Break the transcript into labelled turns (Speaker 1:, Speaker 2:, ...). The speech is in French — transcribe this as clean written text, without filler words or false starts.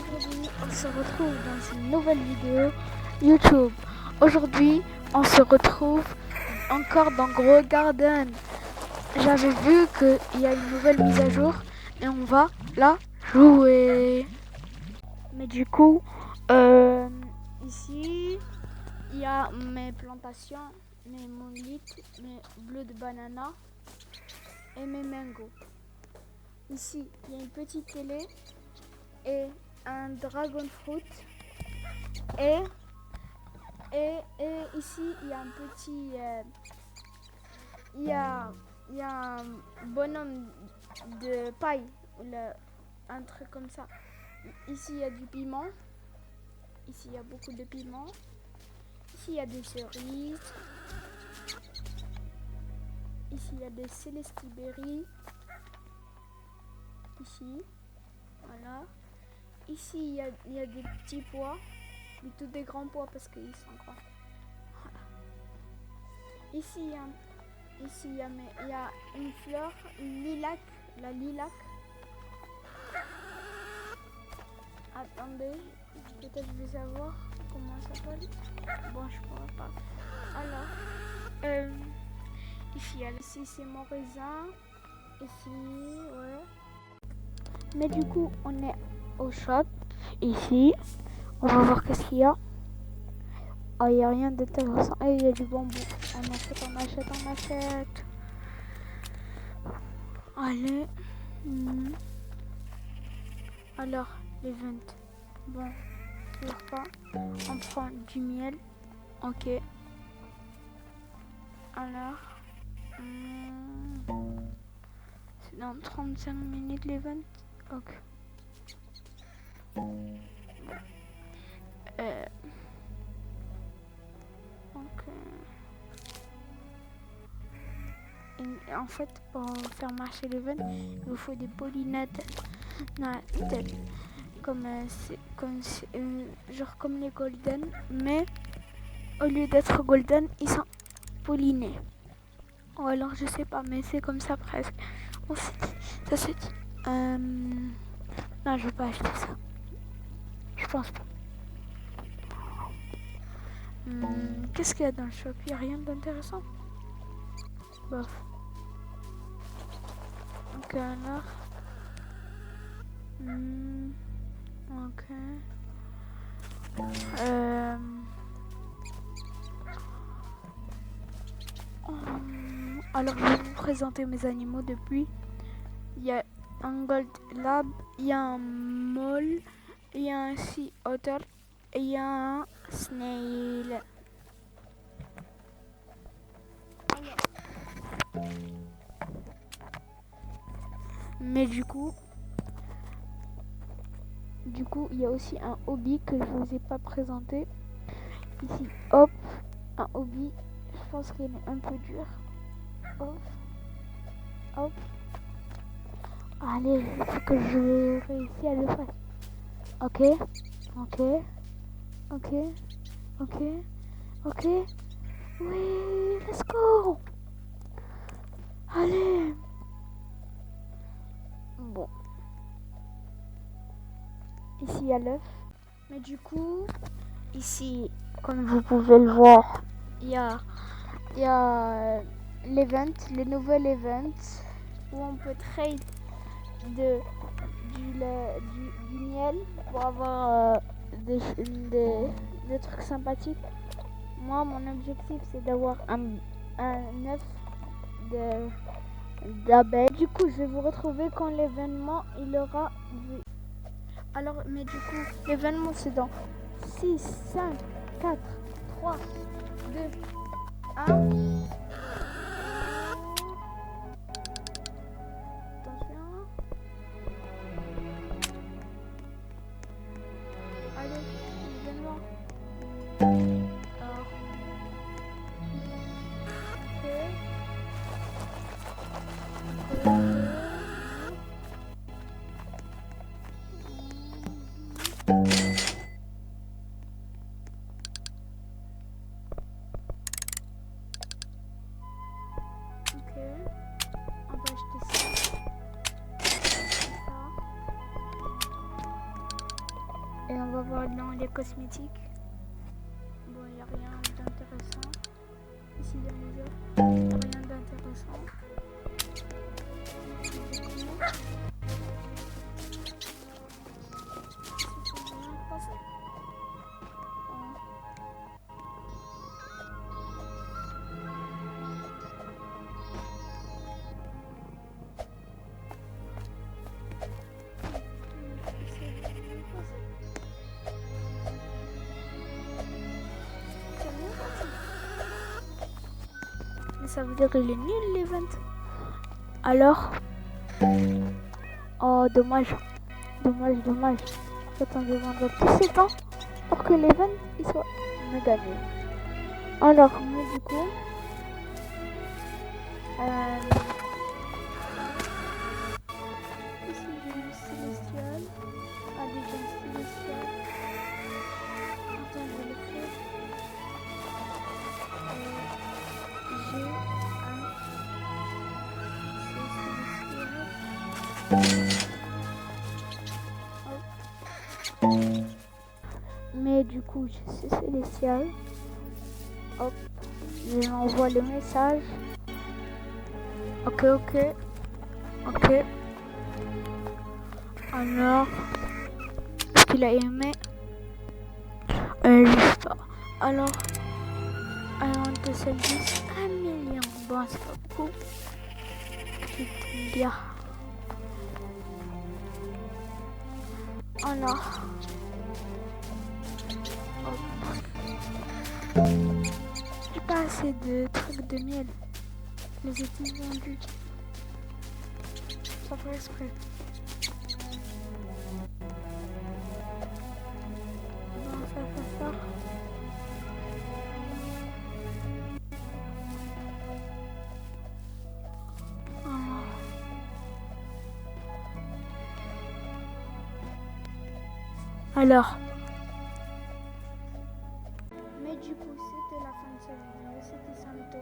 Speaker 1: Aujourd'hui, on se retrouve dans une nouvelle vidéo YouTube. Aujourd'hui, on se retrouve encore dans Grow Garden. J'avais vu qu'il y a une nouvelle mise à jour et on va la jouer. Mais du coup, ici, il y a mes plantations, mes molites, mes bleus de banana et mes mangots. Ici, il y a une petite télé et un dragon fruit. Et ici, il y a un petit... il y a un bonhomme de paille, un truc comme ça. Ici, il y a du piment. Ici, il y a beaucoup de piment. Ici, il y a des cerises. Ici, il y a des célestiberries. Ici, voilà. Ici, il y a des petits pois. Plutôt des grands pois parce qu'ils sont grands. Voilà. Ici, il y a une fleur, une lilac, la lilac. Attendez, peut-être je vais savoir comment ça s'appelle. Bon, je pourrais pas. Alors, ici c'est mon raisin. Ici, ouais. Mais du coup, on est au shop. Ici, on va voir qu'est-ce qu'il y a. Oh, il n'y a rien d'intéressant. Et il y a du bambou. On achète. Allez. Alors, les ventes. Bon, toujours pas. On prend du miel. Ok. Alors. C'est dans 35 minutes les ventes. Ok. Et en fait, pour faire marcher les veines, il vous faut des pollinettes genre comme les golden, mais au lieu d'être golden, ils sont pollinés. Ou alors je sais pas, mais c'est comme ça presque. Ça se dit. Non, je vais pas acheter ça. Je pense pas. Qu'est-ce qu'il y a dans le shop? Il n'y a rien d'intéressant. Bof. Ok, alors. Ok. Alors, je vais vous présenter mes animaux depuis. Il y a un gold lab, il y a un mole, il y a un sea otter et il y a un snail. Mais du coup, il y a aussi un hobby que je vous ai pas présenté. Ici, hop, un hobby. Je pense qu'il est un peu dur. Hop. Allez, il faut que je réussisse à le faire. Ok. Oui, let's go. Allez. Bon. Ici, il y a l'œuf. Mais du coup, ici, comme vous pouvez le voir, il y a l'event, les nouveaux events où on peut trade du miel pour avoir des trucs sympathiques. Moi, mon objectif, c'est d'avoir un œuf d'abeille. Du coup, je vais vous retrouver quand l'événement il aura vu. Alors, mais du coup, l'événement c'est dans 6, 5, 4, 3, 2, 1. Attention. Allez, l'événement. Alors. Et on va voir dans les cosmétiques. Bon, il n'y a rien d'intéressant. Ici, dans les offres, il n'y a rien d'intéressant. Mais ça veut dire qu'il est nul l'event. Alors, oh dommage, dommage. J'attends de vendre tous ces temps pour que l'event il soit gagné. Alors, moi du coup, ici j'ai le Célestial, déjà Célestial. Attends, je vais le faire. J'ai Célestial. Mais du coup, j'ai ce Célestial. Hop, je lui envoie le message. Ok. Alors, est-ce qu'il a aimé? Je sais pas. Alors, I want to sell this 1 million. Bon, c'est pas beaucoup. Bien. Alors, j'ai pas assez de trucs de miel. Les ai-ils vendus? Ça fait exprès. Bon, ça fait ça. Alors. Mais du coup, c'était la fin de cette vidéo. C'était Santo.